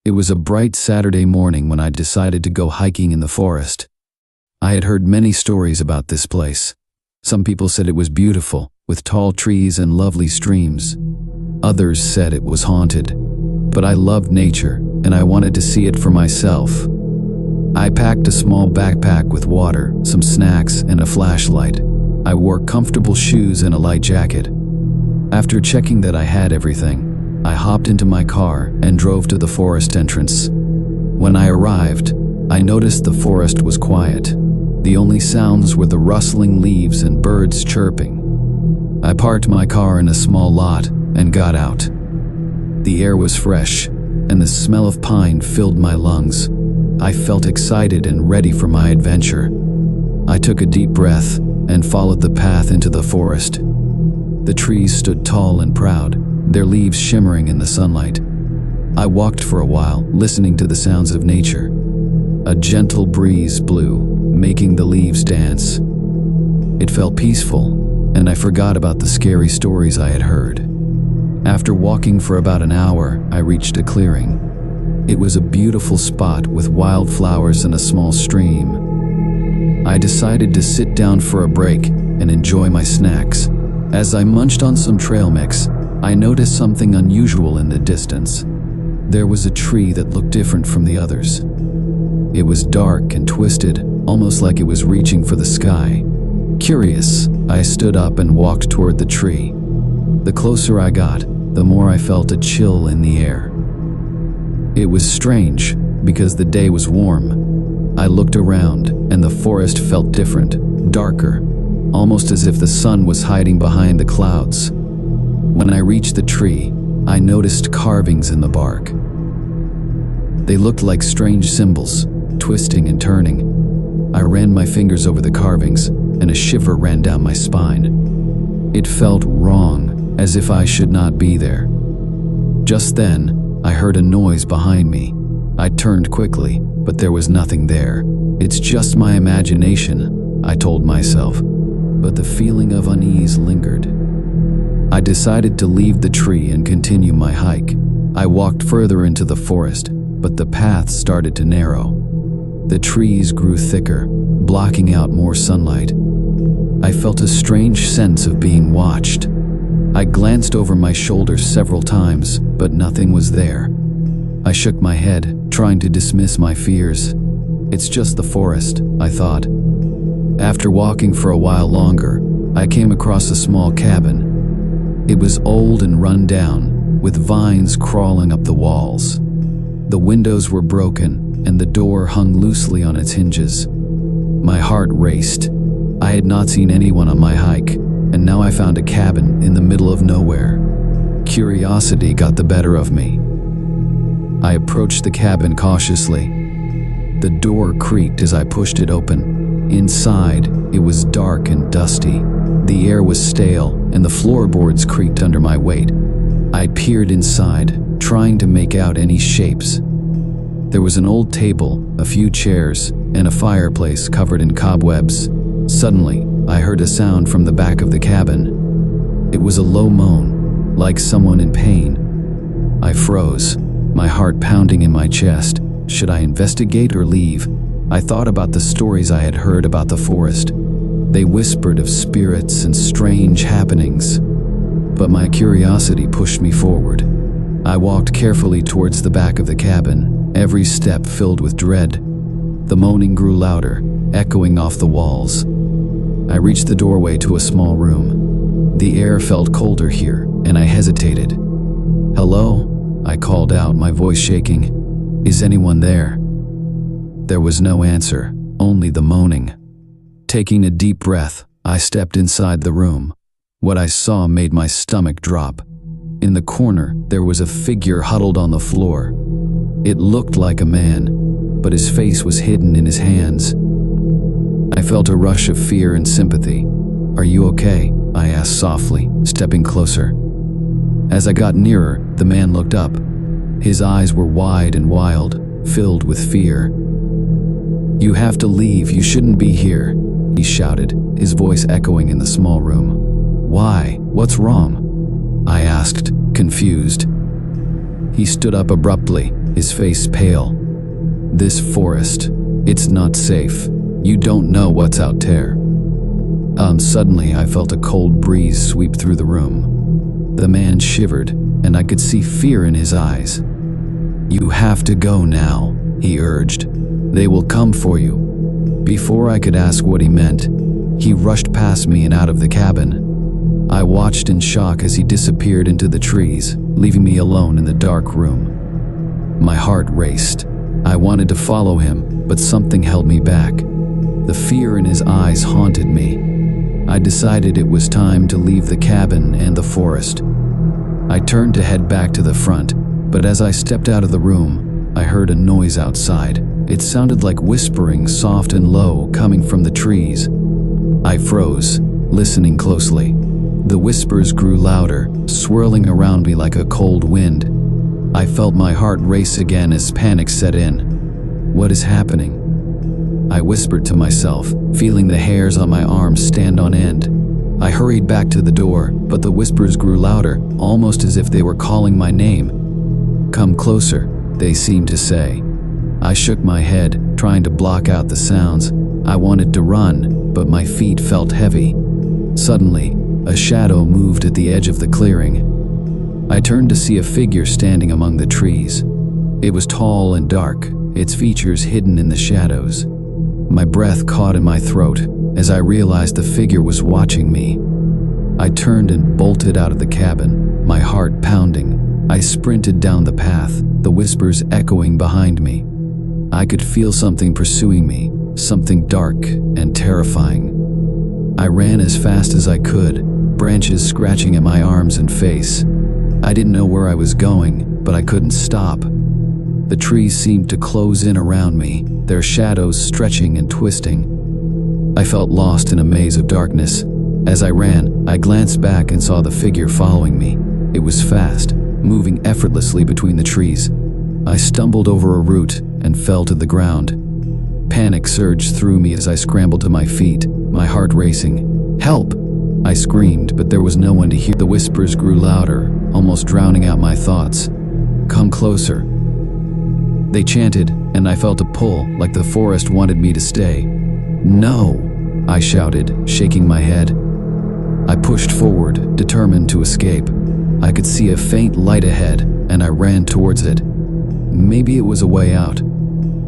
It was a bright Saturday morning when I decided to go hiking in the forest. I had heard many stories about this place. Some people said it was beautiful, with tall trees and lovely streams. Others said it was haunted. But I loved nature, and I wanted to see it for myself. I packed a small backpack with water, some snacks, and a flashlight. I wore comfortable shoes and a light jacket. After checking that I had everything, I hopped into my car and drove to the forest entrance. When I arrived, I noticed the forest was quiet. The only sounds were the rustling leaves and birds chirping. I parked my car in a small lot and got out. The air was fresh, and the smell of pine filled my lungs. I felt excited and ready for my adventure. I took a deep breath and followed the path into the forest. The trees stood tall and proud, their leaves shimmering in the sunlight. I walked for a while, listening to the sounds of nature. A gentle breeze blew, making the leaves dance. It felt peaceful, and I forgot about the scary stories I had heard. After walking for about an hour, I reached a clearing. It was a beautiful spot with wildflowers and a small stream. I decided to sit down for a break and enjoy my snacks. As I munched on some trail mix, I noticed something unusual in the distance. There was a tree that looked different from the others. It was dark and twisted, almost like it was reaching for the sky. Curious, I stood up and walked toward the tree. The closer I got, the more I felt a chill in the air. It was strange, because the day was warm. I looked around, and the forest felt different, darker, almost as if the sun was hiding behind the clouds. When I reached the tree, I noticed carvings in the bark. They looked like strange symbols, twisting and turning. I ran my fingers over the carvings, and a shiver ran down my spine. It felt wrong, as if I should not be there. Just then, I heard a noise behind me. I turned quickly, but there was nothing there. It's just my imagination, I told myself, but the feeling of unease lingered. I decided to leave the tree and continue my hike. I walked further into the forest, but the path started to narrow. The trees grew thicker, blocking out more sunlight. I felt a strange sense of being watched. I glanced over my shoulders several times, but nothing was there. I shook my head, trying to dismiss my fears. It's just the forest, I thought. After walking for a while longer, I came across a small cabin. It was old and run down, with vines crawling up the walls. The windows were broken, and the door hung loosely on its hinges. My heart raced. I had not seen anyone on my hike, and now I found a cabin in the middle of nowhere. Curiosity got the better of me. I approached the cabin cautiously. The door creaked as I pushed it open. Inside, it was dark and dusty. The air was stale, and the floorboards creaked under my weight. I peered inside, trying to make out any shapes. There was an old table, a few chairs, and a fireplace covered in cobwebs. Suddenly, I heard a sound from the back of the cabin. It was a low moan, like someone in pain. I froze, my heart pounding in my chest. Should I investigate or leave? I thought about the stories I had heard about the forest. They whispered of spirits and strange happenings. But my curiosity pushed me forward. I walked carefully towards the back of the cabin, every step filled with dread. The moaning grew louder, echoing off the walls. I reached the doorway to a small room. The air felt colder here, and I hesitated. "Hello?" I called out, my voice shaking. "Is anyone there?" There was no answer, only the moaning. Taking a deep breath, I stepped inside the room. What I saw made my stomach drop. In the corner, there was a figure huddled on the floor. It looked like a man, but his face was hidden in his hands. I felt a rush of fear and sympathy. "Are you okay?" I asked softly, stepping closer. As I got nearer, the man looked up. His eyes were wide and wild, filled with fear. "You have to leave, you shouldn't be here," he shouted, his voice echoing in the small room. "Why? What's wrong?" I asked, confused. He stood up abruptly, his face pale. "This forest, it's not safe. You don't know what's out there." Suddenly I felt a cold breeze sweep through the room. The man shivered, and I could see fear in his eyes. "You have to go now," he urged. "They will come for you." Before I could ask what he meant, he rushed past me and out of the cabin. I watched in shock as he disappeared into the trees, leaving me alone in the dark room. My heart raced. I wanted to follow him, but something held me back. The fear in his eyes haunted me. I decided it was time to leave the cabin and the forest. I turned to head back to the front, but as I stepped out of the room, I heard a noise outside. It sounded like whispering, soft and low, coming from the trees. I froze, listening closely. The whispers grew louder, swirling around me like a cold wind. I felt my heart race again as panic set in. "What is happening?" I whispered to myself, feeling the hairs on my arms stand on end. I hurried back to the door, but the whispers grew louder, almost as if they were calling my name. "Come closer," they seemed to say. I shook my head, trying to block out the sounds. I wanted to run, but my feet felt heavy. Suddenly, a shadow moved at the edge of the clearing. I turned to see a figure standing among the trees. It was tall and dark, its features hidden in the shadows. My breath caught in my throat as I realized the figure was watching me. I turned and bolted out of the cabin, my heart pounding. I sprinted down the path, the whispers echoing behind me. I could feel something pursuing me, something dark and terrifying. I ran as fast as I could, branches scratching at my arms and face. I didn't know where I was going, but I couldn't stop. The trees seemed to close in around me, their shadows stretching and twisting. I felt lost in a maze of darkness. As I ran, I glanced back and saw the figure following me. It was fast, moving effortlessly between the trees. I stumbled over a root and fell to the ground. Panic surged through me as I scrambled to my feet, my heart racing. "Help!" I screamed, but there was no one to hear. The whispers grew louder, almost drowning out my thoughts. "Come closer," they chanted, and I felt a pull, like the forest wanted me to stay. "No!" I shouted, shaking my head. I pushed forward, determined to escape. I could see a faint light ahead, and I ran towards it. Maybe it was a way out.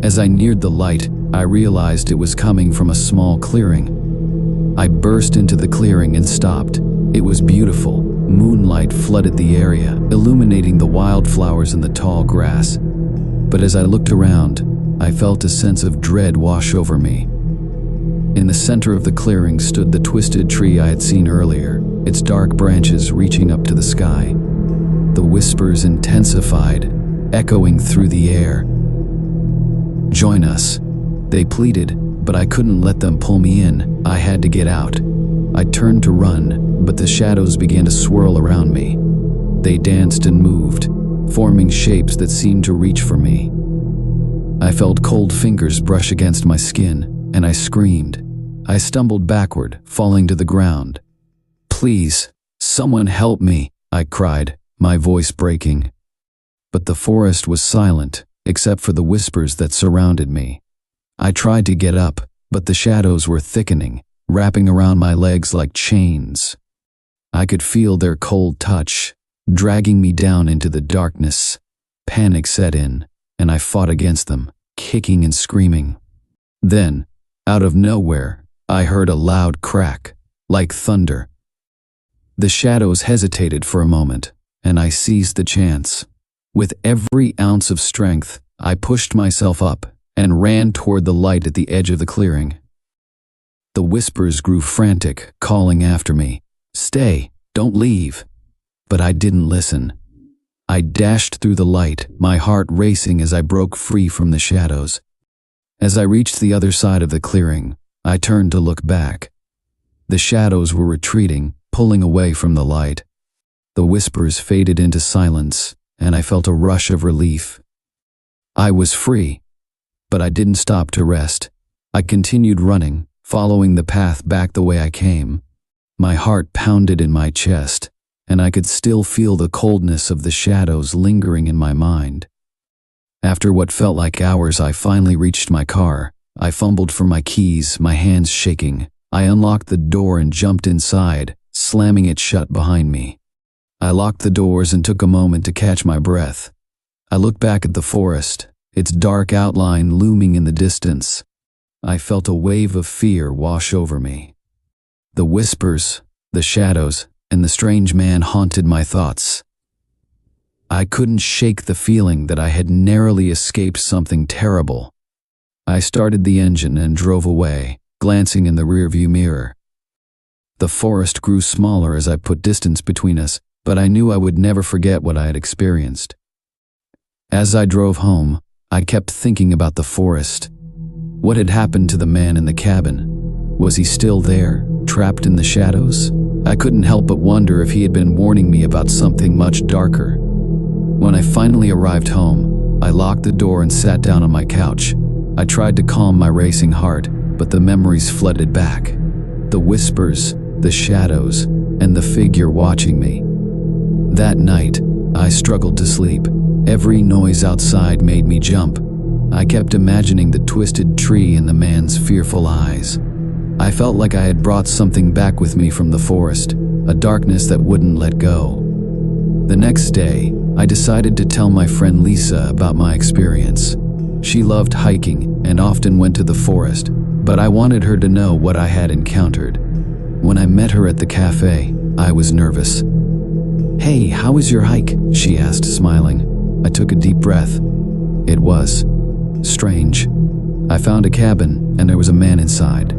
As I neared the light, I realized it was coming from a small clearing. I burst into the clearing and stopped. It was beautiful. Moonlight flooded the area, illuminating the wildflowers and the tall grass. But as I looked around, I felt a sense of dread wash over me. In the center of the clearing stood the twisted tree I had seen earlier, its dark branches reaching up to the sky. The whispers intensified, echoing through the air. "Join us," they pleaded, but I couldn't let them pull me in. I had to get out. I turned to run, but the shadows began to swirl around me. They danced and moved, forming shapes that seemed to reach for me. I felt cold fingers brush against my skin, and I screamed. I stumbled backward, falling to the ground. "Please, someone help me," I cried, my voice breaking. But the forest was silent, except for the whispers that surrounded me. I tried to get up, but the shadows were thickening, wrapping around my legs like chains. I could feel their cold touch, dragging me down into the darkness. Panic set in, and I fought against them, kicking and screaming. Then, out of nowhere, I heard a loud crack, like thunder. The shadows hesitated for a moment, and I seized the chance. With every ounce of strength, I pushed myself up and ran toward the light at the edge of the clearing. The whispers grew frantic, calling after me, "Stay, don't leave." But I didn't listen. I dashed through the light, my heart racing as I broke free from the shadows. As I reached the other side of the clearing, I turned to look back. The shadows were retreating, pulling away from the light. The whispers faded into silence, and I felt a rush of relief. I was free, but I didn't stop to rest. I continued running, following the path back the way I came. My heart pounded in my chest, and I could still feel the coldness of the shadows lingering in my mind. After what felt like hours, I finally reached my car. I fumbled for my keys, my hands shaking. I unlocked the door and jumped inside, slamming it shut behind me. I locked the doors and took a moment to catch my breath. I looked back at the forest, its dark outline looming in the distance. I felt a wave of fear wash over me. The whispers, the shadows, and the strange man haunted my thoughts. I couldn't shake the feeling that I had narrowly escaped something terrible. I started the engine and drove away, glancing in the rearview mirror. The forest grew smaller as I put distance between us, but I knew I would never forget what I had experienced. As I drove home, I kept thinking about the forest. What had happened to the man in the cabin? Was he still there, trapped in the shadows? I couldn't help but wonder if he had been warning me about something much darker. When I finally arrived home, I locked the door and sat down on my couch. I tried to calm my racing heart, but the memories flooded back. The whispers, the shadows, and the figure watching me. That night, I struggled to sleep. Every noise outside made me jump. I kept imagining the twisted tree and the man's fearful eyes. I felt like I had brought something back with me from the forest, a darkness that wouldn't let go. The next day, I decided to tell my friend Lisa about my experience. She loved hiking and often went to the forest, but I wanted her to know what I had encountered. When I met her at the cafe, I was nervous. "Hey, how was your hike?" she asked, smiling. I took a deep breath. It was strange. I found a cabin and there was a man inside.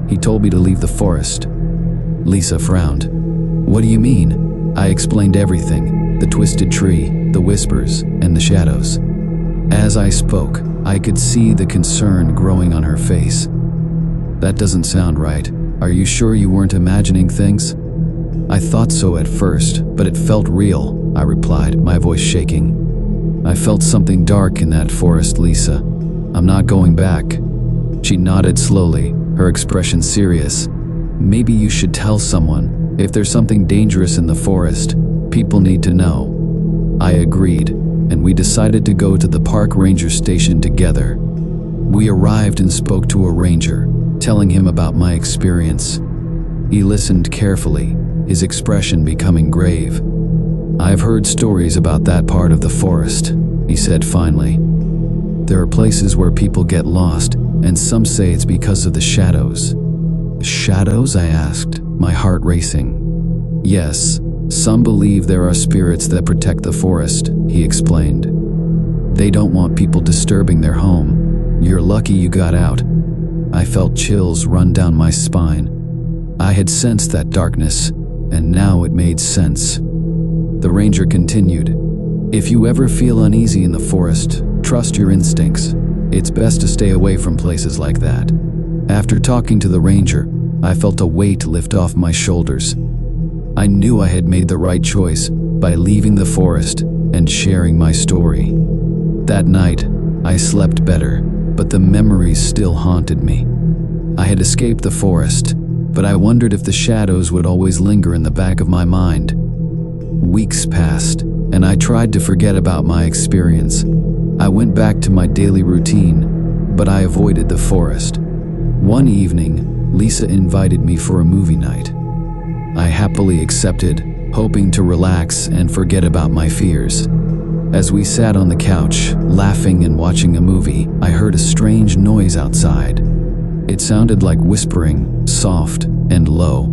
He told me to leave the forest. Lisa frowned. "What do you mean?" I explained everything, the twisted tree, the whispers, and the shadows. As I spoke, I could see the concern growing on her face. "That doesn't sound right. Are you sure you weren't imagining things?" "I thought so at first, but it felt real," I replied, my voice shaking. "I felt something dark in that forest, Lisa. I'm not going back." She nodded slowly, her expression serious. "Maybe you should tell someone. If there's something dangerous in the forest, people need to know." I agreed, and we decided to go to the park ranger station together. We arrived and spoke to a ranger, telling him about my experience. He listened carefully, his expression becoming grave. "I've heard stories about that part of the forest," he said finally. "There are places where people get lost, and some say it's because of the shadows." "Shadows?" I asked, my heart racing. "Yes, some believe there are spirits that protect the forest," he explained. "They don't want people disturbing their home. You're lucky you got out." I felt chills run down my spine. I had sensed that darkness, and now it made sense. The ranger continued, "If you ever feel uneasy in the forest, trust your instincts. It's best to stay away from places like that." After talking to the ranger, I felt a weight lift off my shoulders. I knew I had made the right choice by leaving the forest and sharing my story. That night, I slept better, but the memories still haunted me. I had escaped the forest, but I wondered if the shadows would always linger in the back of my mind. Weeks passed, and I tried to forget about my experience. I went back to my daily routine, but I avoided the forest. One evening, Lisa invited me for a movie night. I happily accepted, hoping to relax and forget about my fears. As we sat on the couch, laughing and watching a movie, I heard a strange noise outside. It sounded like whispering, soft and low.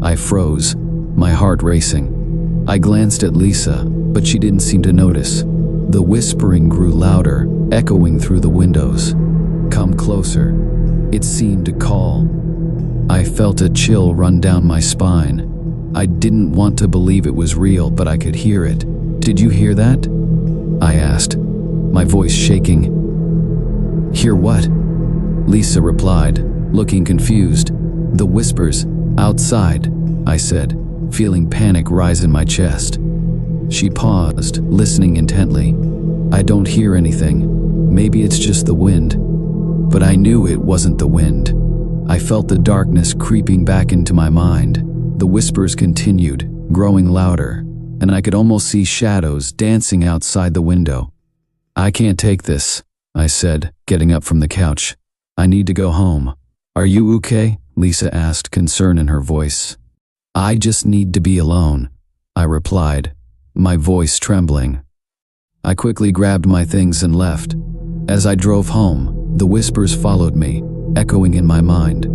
I froze, my heart racing. I glanced at Lisa, but she didn't seem to notice. The whispering grew louder, echoing through the windows. "Come closer," it seemed to call. I felt a chill run down my spine. I didn't want to believe it was real, but I could hear it. "Did you hear that?" I asked, my voice shaking. "Hear what?" Lisa replied, looking confused. "The whispers, outside," I said, feeling panic rise in my chest. She paused, listening intently. "I don't hear anything. Maybe it's just the wind." But I knew it wasn't the wind. I felt the darkness creeping back into my mind. The whispers continued, growing louder, and I could almost see shadows dancing outside the window. "I can't take this," I said, getting up from the couch. "I need to go home." "Are you okay?" Lisa asked, concern in her voice. "I just need to be alone," I replied, my voice trembling. I quickly grabbed my things and left. As I drove home, the whispers followed me, echoing in my mind.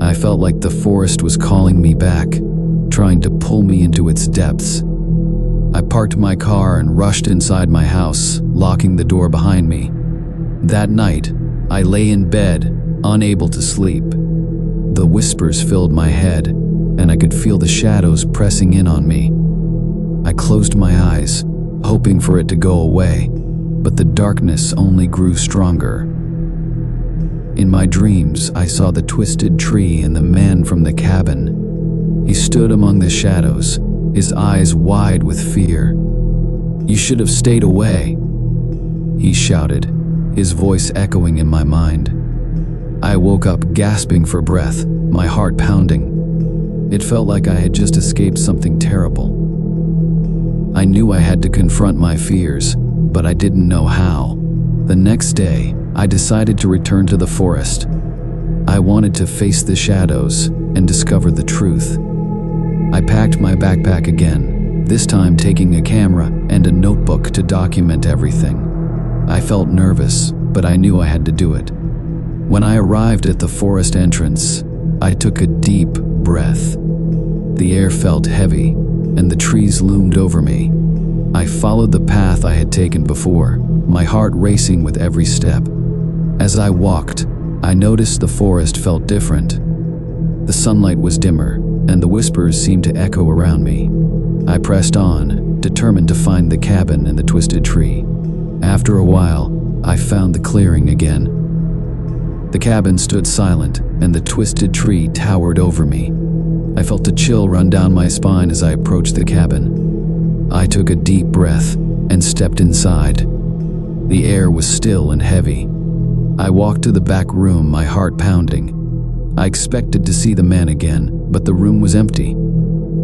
I felt like the forest was calling me back, trying to pull me into its depths. I parked my car and rushed inside my house, locking the door behind me. That night, I lay in bed, unable to sleep. The whispers filled my head, and I could feel the shadows pressing in on me. I closed my eyes, hoping for it to go away, but the darkness only grew stronger. In my dreams, I saw the twisted tree and the man from the cabin. He stood among the shadows, his eyes wide with fear. "You should have stayed away," he shouted, his voice echoing in my mind. I woke up gasping for breath, my heart pounding. It felt like I had just escaped something terrible. I knew I had to confront my fears, but I didn't know how. The next day, I decided to return to the forest. I wanted to face the shadows and discover the truth. I packed my backpack again, this time taking a camera and a notebook to document everything. I felt nervous, but I knew I had to do it. When I arrived at the forest entrance, I took a deep breath. The air felt heavy, and the trees loomed over me. I followed the path I had taken before, my heart racing with every step. As I walked, I noticed the forest felt different. The sunlight was dimmer, and the whispers seemed to echo around me. I pressed on, determined to find the cabin and the twisted tree. After a while, I found the clearing again. The cabin stood silent, and the twisted tree towered over me. I felt a chill run down my spine as I approached the cabin. I took a deep breath and stepped inside. The air was still and heavy. I walked to the back room, my heart pounding. I expected to see the man again, but the room was empty.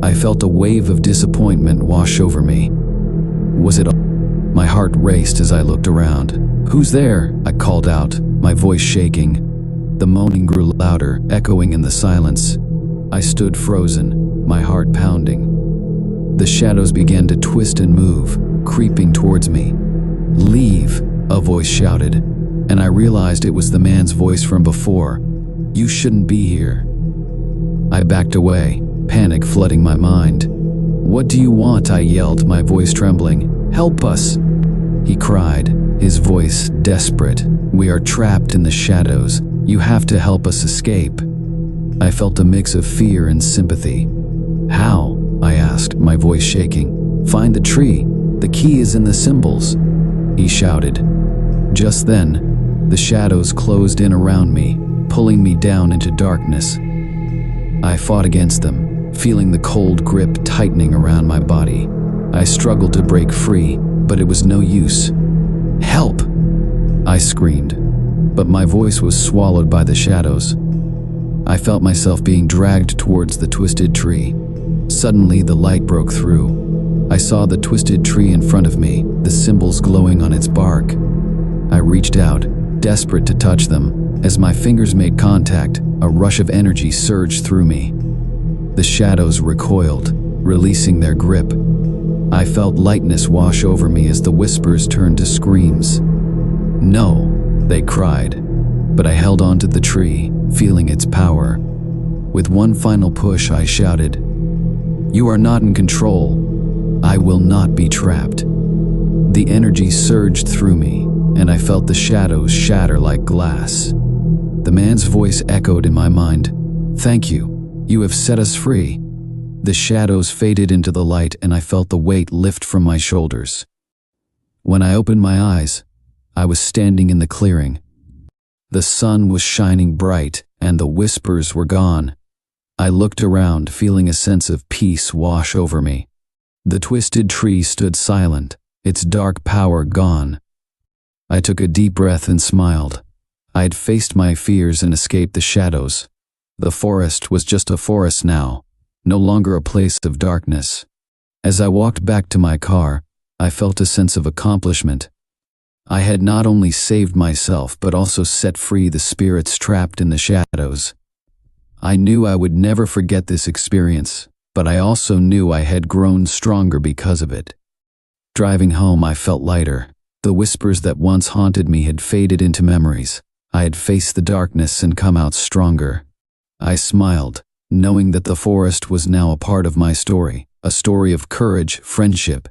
I felt a wave of disappointment wash over me. Was it all? My heart raced as I looked around. "Who's there?" I called out, my voice shaking. The moaning grew louder, echoing in the silence. I stood frozen, my heart pounding. The shadows began to twist and move, creeping towards me. "Leave," a voice shouted, and I realized it was the man's voice from before. "You shouldn't be here." I backed away, panic flooding my mind. "What do you want?" I yelled, my voice trembling. "Help us," he cried, his voice desperate. "We are trapped in the shadows. You have to help us escape." I felt a mix of fear and sympathy. "How?" I asked, my voice shaking. "Find the tree. The key is in the symbols," he shouted. Just then, the shadows closed in around me, pulling me down into darkness. I fought against them, feeling the cold grip tightening around my body. I struggled to break free, but it was no use. "Help!" I screamed, but my voice was swallowed by the shadows. I felt myself being dragged towards the twisted tree. Suddenly, the light broke through. I saw the twisted tree in front of me, the symbols glowing on its bark. I reached out, desperate to touch them. As my fingers made contact, a rush of energy surged through me. The shadows recoiled, releasing their grip. I felt lightness wash over me as the whispers turned to screams. "No," they cried, but I held onto the tree, feeling its power. With one final push, I shouted, "You are not in control. I will not be trapped." The energy surged through me, and I felt the shadows shatter like glass. The man's voice echoed in my mind. "Thank you. You have set us free." The shadows faded into the light, and I felt the weight lift from my shoulders. When I opened my eyes, I was standing in the clearing. The sun was shining bright, and the whispers were gone. I looked around, feeling a sense of peace wash over me. The twisted tree stood silent, its dark power gone. I took a deep breath and smiled. I had faced my fears and escaped the shadows. The forest was just a forest now, no longer a place of darkness. As I walked back to my car, I felt a sense of accomplishment. I had not only saved myself but also set free the spirits trapped in the shadows. I knew I would never forget this experience, but I also knew I had grown stronger because of it. Driving home, I felt lighter. The whispers that once haunted me had faded into memories. I had faced the darkness and come out stronger. I smiled, knowing that the forest was now a part of my story, a story of courage, friendship,